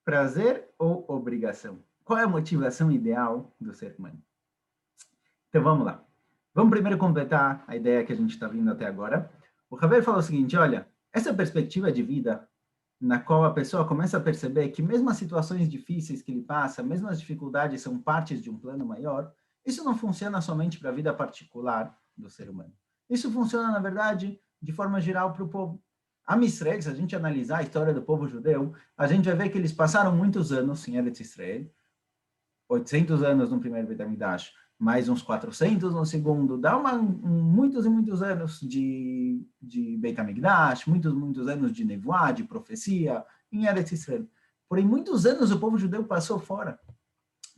Prazer ou obrigação? Qual é a motivação ideal do ser humano? Então vamos lá. Vamos primeiro completar a ideia que a gente está vindo até agora. O Javier falou o seguinte: olha, essa perspectiva de vida na qual a pessoa começa a perceber que mesmo as situações difíceis que ele passa, mesmo as dificuldades são partes de um plano maior, isso não funciona somente para a vida particular do ser humano. Isso funciona, na verdade, de forma geral para o povo. A Israel, se a gente analisar a história do povo judeu, a gente vai ver que eles passaram muitos anos em Eretz Israel, 800 anos no primeiro Beit HaMikdash, mais uns 400 no segundo, dá muitos e muitos anos de Beit HaMikdash, muitos anos de nevoá, de profecia, em Eretz Israel. Porém, muitos anos o povo judeu passou fora,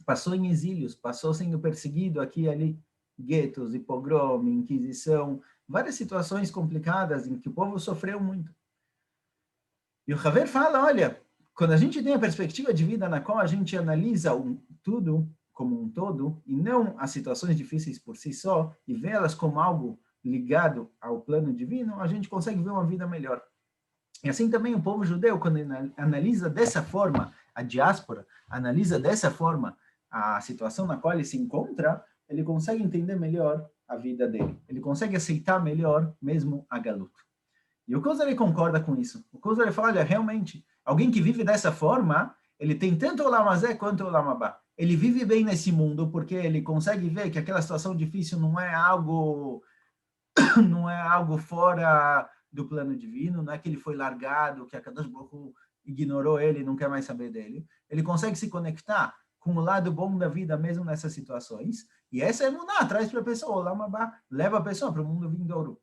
passou em exílios, passou sendo perseguido aqui e ali, guetos, e pogrom, inquisição, várias situações complicadas em que o povo sofreu muito. E o Haver fala, olha, quando a gente tem a perspectiva de vida na qual a gente analisa tudo como um todo, e não as situações difíceis por si só, e vê elas como algo ligado ao plano divino, a gente consegue ver uma vida melhor. E assim também o povo judeu, quando analisa dessa forma a diáspora, analisa dessa forma a situação na qual ele se encontra, ele consegue entender melhor a vida dele. Ele consegue aceitar melhor mesmo a galuta. E o Kuzari concorda com isso. O Kuzari fala, olha, realmente, alguém que vive dessa forma, ele tem tanto o Lamazé quanto o Lamabá. Ele vive bem nesse mundo porque ele consegue ver que aquela situação difícil não é algo fora do plano divino, não é que ele foi largado, que a Kadosh Baruch Hu ignorou ele e não quer mais saber dele. Ele consegue se conectar com o lado bom da vida mesmo nessas situações. E essa é Emuná, traz para a pessoa, o Lamabá leva a pessoa para o mundo vindouro.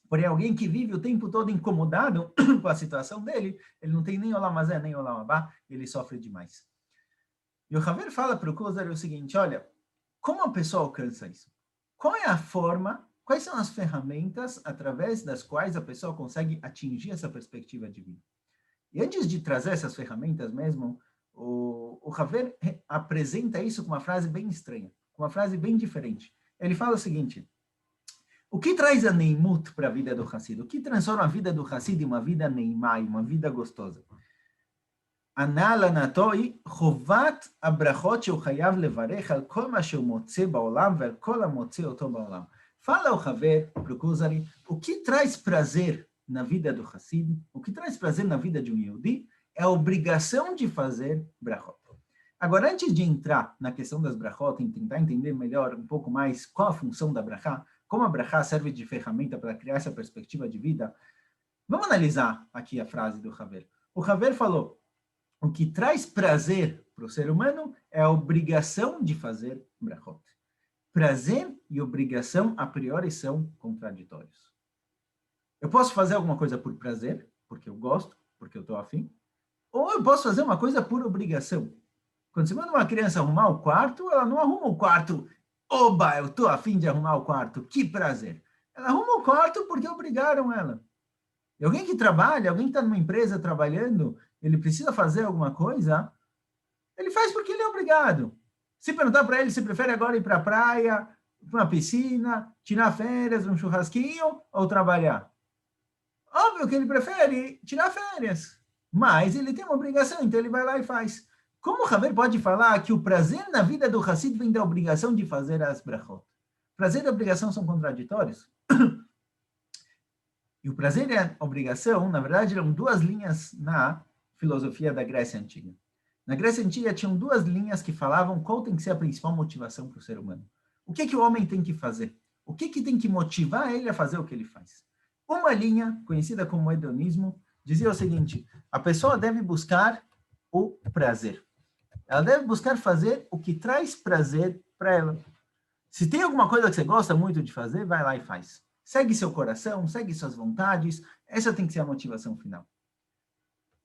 Porém, alguém que vive o tempo todo incomodado com a situação dele, ele não tem nem Olamazé, nem Olamabá, ele sofre demais. E o Haver fala para o Kuzari o seguinte, olha, como a pessoa alcança isso? Qual é a forma, quais são as ferramentas através das quais a pessoa consegue atingir essa perspectiva de vida? E antes de trazer essas ferramentas mesmo, o Haver apresenta isso com uma frase bem estranha, com uma frase bem diferente. Ele fala o seguinte, o que traz a Neimut para a vida do Hassid? O que transforma a vida do Hassid em uma vida Neimai, uma vida gostosa? Anala Natoi, Chovat Abrachot שהוא חייב לברך על כל מה שהוא מוצא בעולם ועל כל המוצא אותו בעולם. Fala o Haver para o Kuzari, o que traz prazer na vida do Hassid, o que traz prazer na vida de um Yehudi, é a obrigação de fazer brachot. Agora, antes de entrar na questão das brachot, e tentar entender melhor um pouco mais qual a função da brachá, como a brachá serve de ferramenta para criar essa perspectiva de vida, vamos analisar aqui a frase do Haver. O Haver falou, o que traz prazer para o ser humano é a obrigação de fazer brachot. Prazer e obrigação, a priori, são contraditórios. Eu posso fazer alguma coisa por prazer, porque eu gosto, porque eu estou afim, ou eu posso fazer uma coisa por obrigação. Quando você manda uma criança arrumar o quarto, ela não arruma o quarto, oba, eu estou afim de arrumar o quarto, que prazer. Ela arruma o quarto porque obrigaram ela. E alguém que trabalha, alguém que está numa empresa trabalhando, ele precisa fazer alguma coisa, ele faz porque ele é obrigado. Se perguntar para ele se prefere agora ir para a praia, para uma piscina, tirar férias, um churrasquinho ou trabalhar. Óbvio que ele prefere tirar férias, mas ele tem uma obrigação, então ele vai lá e faz. Como o Haver pode falar que o prazer na vida do Hassid vem da obrigação de fazer as brachot? Prazer e obrigação são contraditórios? E o prazer e a obrigação, na verdade, eram duas linhas na filosofia da Grécia Antiga. Na Grécia Antiga tinham duas linhas que falavam qual tem que ser a principal motivação para o ser humano. O que o homem tem que fazer? O que tem que motivar ele a fazer o que ele faz? Uma linha, conhecida como hedonismo, dizia o seguinte, a pessoa deve buscar o prazer. Ela deve buscar fazer o que traz prazer para ela. Se tem alguma coisa que você gosta muito de fazer, vai lá e faz. Segue seu coração, segue suas vontades, essa tem que ser a motivação final.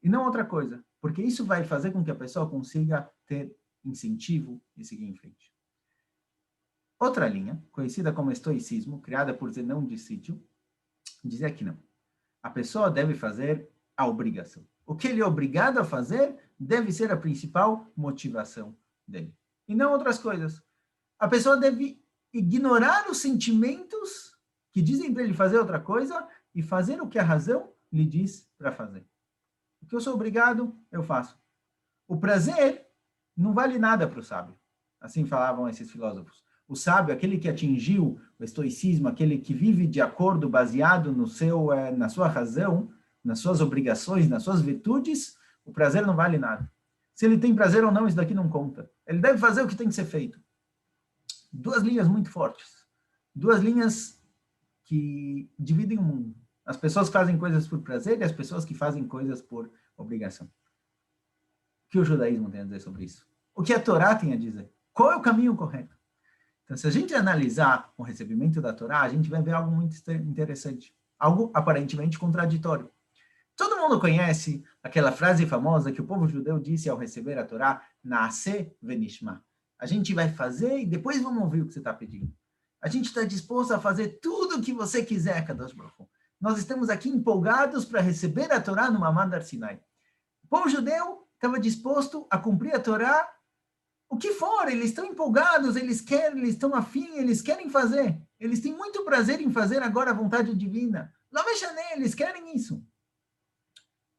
E não outra coisa, porque isso vai fazer com que a pessoa consiga ter incentivo e seguir em frente. Outra linha, conhecida como estoicismo, criada por Zenão de Sítio, dizia que não. A pessoa deve fazer a obrigação. O que ele é obrigado a fazer deve ser a principal motivação dele. E não outras coisas. A pessoa deve ignorar os sentimentos que dizem para ele fazer outra coisa e fazer o que a razão lhe diz para fazer. O que eu sou obrigado, eu faço. O prazer não vale nada para o sábio. Assim falavam esses filósofos. O sábio, aquele que atingiu o estoicismo, aquele que vive de acordo, baseado na sua razão, nas suas obrigações, nas suas virtudes, o prazer não vale nada. Se ele tem prazer ou não, isso daqui não conta. Ele deve fazer o que tem que ser feito. Duas linhas muito fortes. Duas linhas que dividem o mundo. As pessoas que fazem coisas por prazer e as pessoas que fazem coisas por obrigação. O que o judaísmo tem a dizer sobre isso? O que a Torá tem a dizer? Qual é o caminho correto? Então, se a gente analisar o recebimento da Torá, a gente vai ver algo muito interessante. Algo aparentemente contraditório. Todo mundo conhece aquela frase famosa que o povo judeu disse ao receber a Torá, Naaseh venishma. A gente vai fazer e depois vamos ouvir o que você está pedindo. A gente está disposto a fazer tudo o que você quiser, Kadosh Baruch Hu. Nós estamos aqui empolgados para receber a Torá no Mamad Har Sinai. O povo judeu estava disposto a cumprir a Torá, o que for, eles estão empolgados, eles estão afim, eles querem fazer. Eles têm muito prazer em fazer agora a vontade divina. Não mexa nele, eles querem isso.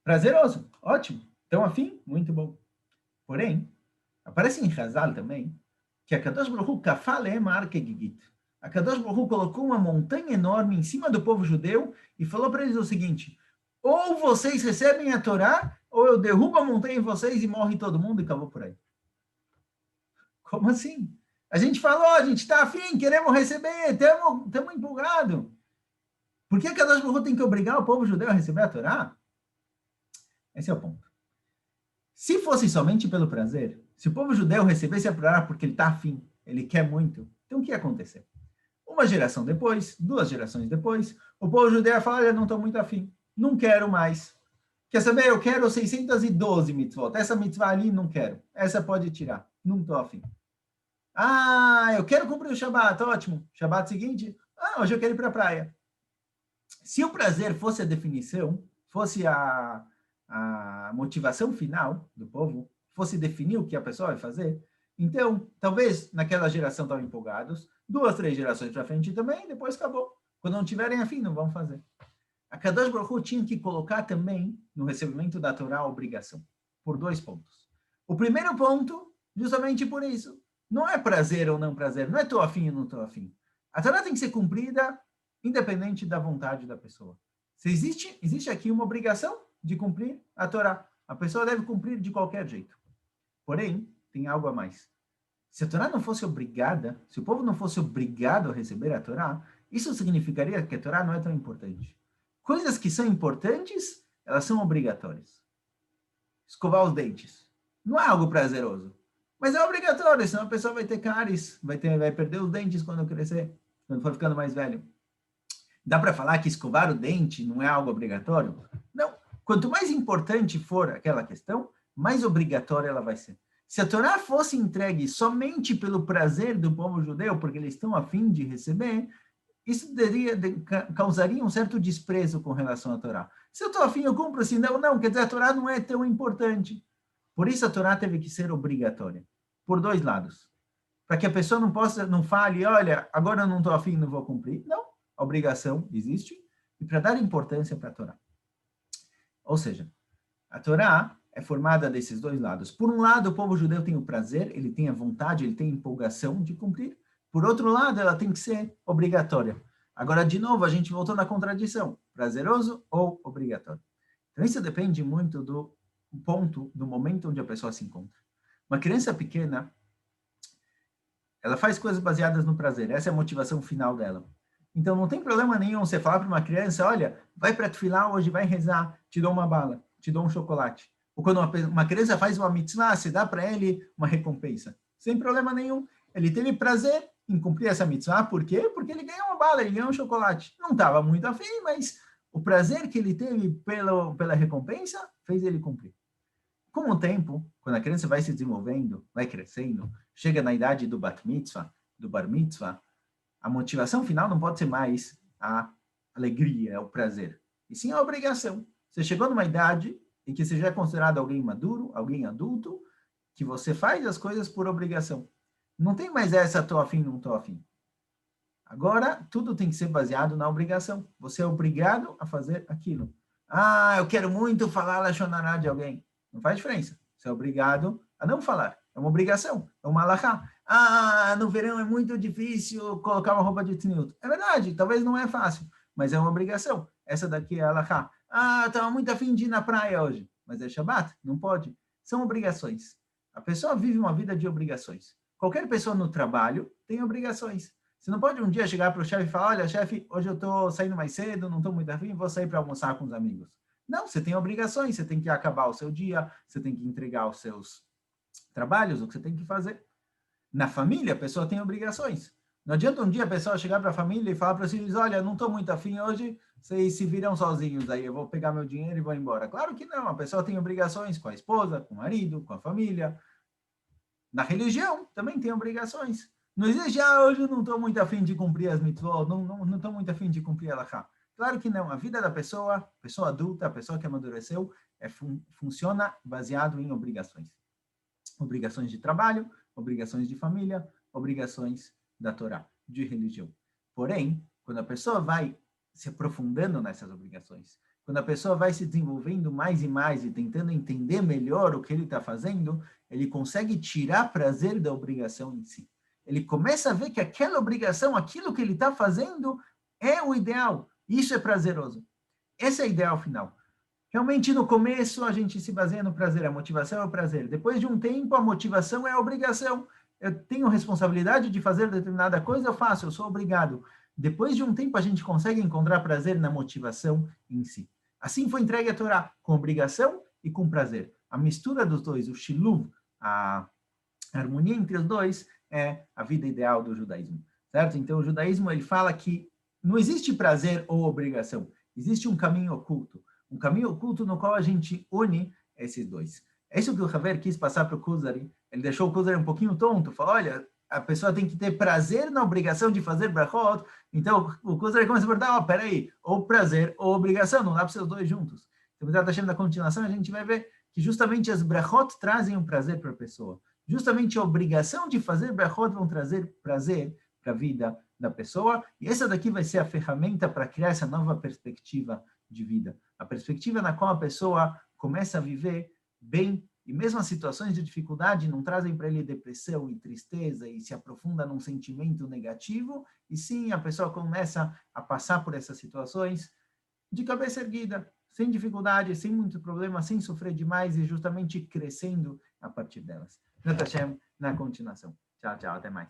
Prazeroso, ótimo. Estão afim? Muito bom. Porém, aparece em Hazal também, que a Kadosh Baruch Hu kafale mar kegigit. A Kadosh Baruch Hu colocou uma montanha enorme em cima do povo judeu e falou para eles o seguinte, ou vocês recebem a Torá, ou eu derrubo a montanha em vocês e morre todo mundo e acabou por aí. Como assim? A gente falou, a gente está afim, queremos receber, estamos empolgados. Por que a Kadosh Baruch Hu tem que obrigar o povo judeu a receber a Torá? Esse é o ponto. Se fosse somente pelo prazer, se o povo judeu recebesse a Torá porque ele está afim, ele quer muito, então o que ia acontecer? Uma geração depois, 2 gerações depois, o povo judeu ia falar, olha, não estou muito afim, não quero mais. Quer saber? Eu quero 612 mitzvot. Essa mitzvah ali, não quero. Essa pode tirar. Não estou afim. Ah, eu quero cumprir o Shabat. Ótimo. Shabat seguinte. Ah, hoje eu quero ir para a praia. Se o prazer fosse a definição, fosse a motivação final do povo, fosse definir o que a pessoa vai fazer, então, talvez naquela geração estavam empolgados, 2, 3 gerações para frente também, depois acabou. Quando não tiverem afim, não vão fazer. A Kadosh Baruch Hu tinha que colocar também no recebimento da Torá a obrigação, por 2 pontos. O primeiro ponto, justamente por isso, não é prazer ou não prazer, não é estou afim ou não estou afim. A Torá tem que ser cumprida independente da vontade da pessoa. Se existe aqui uma obrigação de cumprir a Torá. A pessoa deve cumprir de qualquer jeito. Porém, tem algo a mais. Se a Torá não fosse obrigada, se o povo não fosse obrigado a receber a Torá, isso significaria que a Torá não é tão importante. Coisas que são importantes, elas são obrigatórias. Escovar os dentes. Não é algo prazeroso. Mas é obrigatório, senão a pessoa vai ter cáries, vai perder os dentes quando crescer, quando for ficando mais velho. Dá para falar que escovar o dente não é algo obrigatório? Não. Quanto mais importante for aquela questão, mais obrigatória ela vai ser. Se a Torá fosse entregue somente pelo prazer do povo judeu, porque eles estão a fim de receber, isso causaria um certo desprezo com relação à Torá. Se eu estou a fim, eu cumpro. Se não, quer dizer, a Torá não é tão importante. Por isso a Torá teve que ser obrigatória, por 2 lados. Para que a pessoa não fale, olha, agora eu não estou a fim, não vou cumprir. Não, a obrigação existe, e para dar importância para a Torá. Ou seja, a Torá é formada desses 2 lados. Por um lado, o povo judeu tem o prazer, ele tem a vontade, ele tem a empolgação de cumprir. Por outro lado, ela tem que ser obrigatória. Agora, de novo, a gente voltou na contradição. Prazeroso ou obrigatório? Então, isso depende muito do ponto, do momento onde a pessoa se encontra. Uma criança pequena, ela faz coisas baseadas no prazer. Essa é a motivação final dela. Então, não tem problema nenhum você falar para uma criança, olha, vai para a tefilá hoje, vai rezar, te dou uma bala, te dou um chocolate. Ou quando uma criança faz uma mitzvah, você dá para ele uma recompensa. Sem problema nenhum. Ele teve prazer em cumprir essa mitzvah. Por quê? Porque ele ganhou uma bala, ele ganhou um chocolate. Não estava muito afim, mas o prazer que ele teve pela recompensa fez ele cumprir. Com o tempo, quando a criança vai se desenvolvendo, vai crescendo, chega na idade do bat mitzvah, do bar mitzvah, a motivação final não pode ser mais a alegria, o prazer, e sim a obrigação. Você chegou numa idade em que você já é considerado alguém maduro, alguém adulto, que você faz as coisas por obrigação. Não tem mais essa, tô afim, não tô afim. Agora, tudo tem que ser baseado na obrigação. Você é obrigado a fazer aquilo. Ah, eu quero muito falar Lashon Hará de alguém. Não faz diferença. Você é obrigado a não falar. É uma obrigação, é uma halakha. No verão é muito difícil colocar uma roupa de tniut. É verdade, talvez não é fácil, mas é uma obrigação. Essa daqui é a halakha. Estava muito afim de ir na praia hoje, mas é Shabbat, não pode. São obrigações. A pessoa vive uma vida de obrigações. Qualquer pessoa no trabalho tem obrigações. Você não pode um dia chegar para o chefe e falar, olha, chefe, hoje eu estou saindo mais cedo, não estou muito afim, vou sair para almoçar com os amigos. Não, você tem obrigações, você tem que acabar o seu dia, você tem que entregar os seus trabalhos, o que você tem que fazer. Na família, a pessoa tem obrigações. Não adianta um dia a pessoa chegar para a família e falar para os filhos, olha, não estou muito afim hoje, vocês se viram sozinhos aí, eu vou pegar meu dinheiro e vou embora. Claro que não, a pessoa tem obrigações com a esposa, com o marido, com a família. Na religião, também tem obrigações. Não existe, hoje eu não estou muito afim de cumprir as mitzvot, não estou muito afim de cumprir a halakha. Claro que não, a vida da pessoa adulta, a pessoa que amadureceu, funciona baseado em obrigações. Obrigações de trabalho, obrigações de família, obrigações da Torá, de religião. Porém, quando a pessoa vai se aprofundando nessas obrigações, quando a pessoa vai se desenvolvendo mais e mais e tentando entender melhor o que ele está fazendo, ele consegue tirar prazer da obrigação em si. Ele começa a ver que aquela obrigação, aquilo que ele está fazendo, é o ideal. Isso é prazeroso. Esse é o ideal final. Realmente, no começo, a gente se baseia no prazer, a motivação é o prazer. Depois de um tempo, a motivação é a obrigação. Eu tenho responsabilidade de fazer determinada coisa, eu faço, eu sou obrigado. Depois de um tempo, a gente consegue encontrar prazer na motivação em si. Assim foi entregue a Torá, com obrigação e com prazer. A mistura dos dois, o shiluv, a harmonia entre os dois, é a vida ideal do judaísmo, certo? Então, o judaísmo, ele fala que não existe prazer ou obrigação, existe um caminho oculto no qual a gente une esses dois. É isso que o Haver quis passar para o Kuzari. Ele deixou o Kuzari um pouquinho tonto, falou, olha, a pessoa tem que ter prazer na obrigação de fazer brachot. Então, o Kuzari começa a perguntar, peraí, ou prazer ou obrigação, não dá para ser os dois juntos. Então, na continuação, a gente vai ver que justamente as brachot trazem um prazer para a pessoa. Justamente a obrigação de fazer brachot vão trazer prazer para a vida da pessoa, e essa daqui vai ser a ferramenta para criar essa nova perspectiva de vida. A perspectiva na qual a pessoa começa a viver bem, e mesmo as situações de dificuldade não trazem para ele depressão e tristeza e se aprofunda num sentimento negativo, e sim, a pessoa começa a passar por essas situações de cabeça erguida, sem dificuldade, sem muito problema, sem sofrer demais e justamente crescendo a partir delas. Na continuação. Tchau, tchau, até mais.